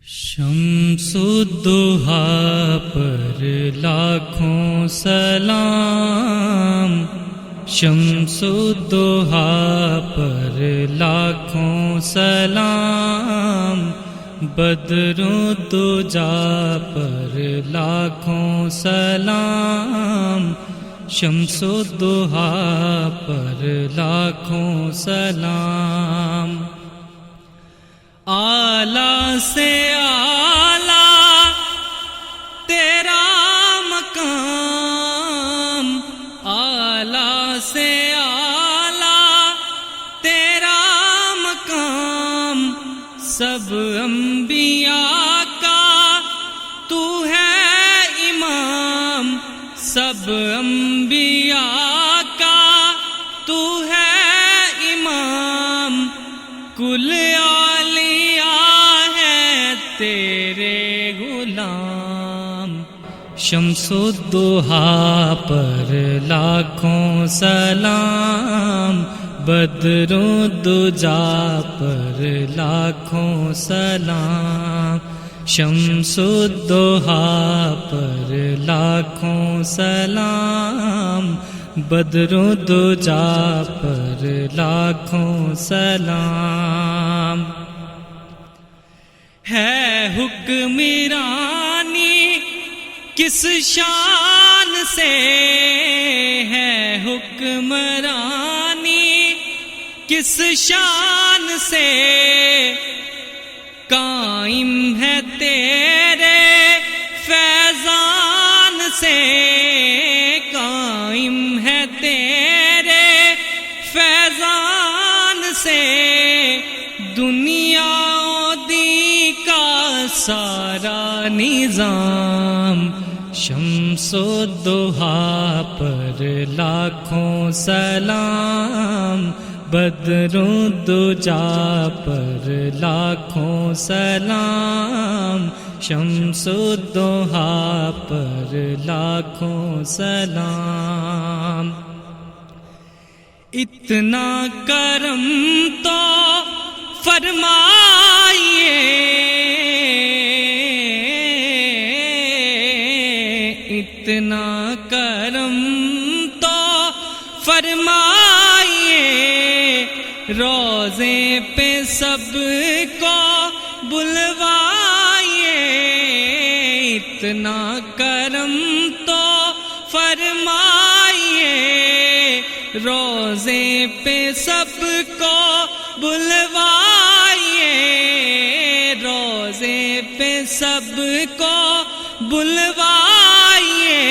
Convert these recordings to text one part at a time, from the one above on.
شمس الضحیٰ پر لاکھوں سلام، شمس الضحیٰ پر لاکھوں سلام، بدر الدجیٰ پر لاکھوں سلام، شمس الضحیٰ پر لاکھوں سلام۔ اعلیٰ سے اعلیٰ تیرا مقام، اعلیٰ سے اعلیٰ تیرا مقام، سب انبیاء کا تو ہے امام، سب انبیاء کا تو ہے امام، کل تیرے غلام۔ شمس الضحیٰ پر لاکھوں سلام، بدر الدجیٰ پر لاکھوں سلام، شمس الضحیٰ پر لاکھوں سلام، بدر الدجیٰ پر لاکھوں سلام۔ ہے حکمرانی کس شان سے، ہے حکمرانی کس شان سے، قائم ہے تیرے فیضان سے، قائم ہے تیرے فیضان سے، دنیا سارا نظام۔ شمس الضحیٰ پر لاکھوں سلام، بدر الدجیٰ پر لاکھوں سلام، شمس الضحیٰ پر لاکھوں سلام۔ اتنا کرم تو فرمائیے، اتنا کرم تو فرمائیے، روضے پہ سب کو بلوائیے، اتنا کرم تو فرمائیے، روضے پہ سب کو بلوائیے، روضے پہ سب کو بلوائیے،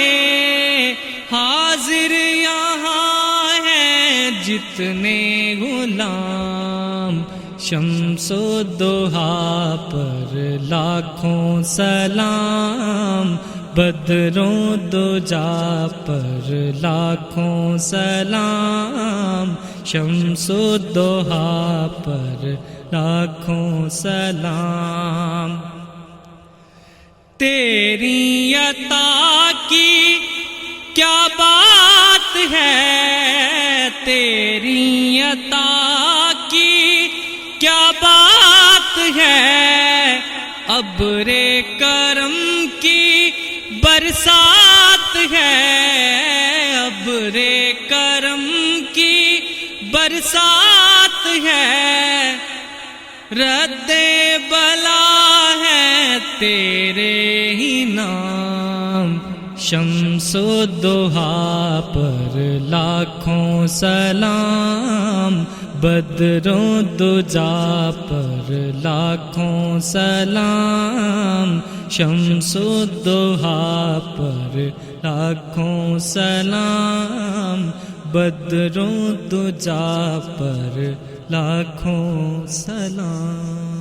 حاضر یہاں ہیں جتنے غلام۔ شمس الضحیٰ پر لاکھوں سلام، بدر الدجیٰ پر لاکھوں سلام، شمس الضحیٰ پر لاکھوں سلام۔ تیری عطا کی کیا بات ہے، تیری عطا کی کیا بات ہے، ابر کرم کی برسات ہے، ابر کرم کی برسات ہے، رد بلا ہے تیرے ہی نام۔ شمس الضحیٰ پر لاکھوں سلام، بدر الدجیٰ پر لاکھوں سلام، شمس الضحیٰ پر لاکھوں سلام، بدر الدجیٰ پر لاکھوں سلام۔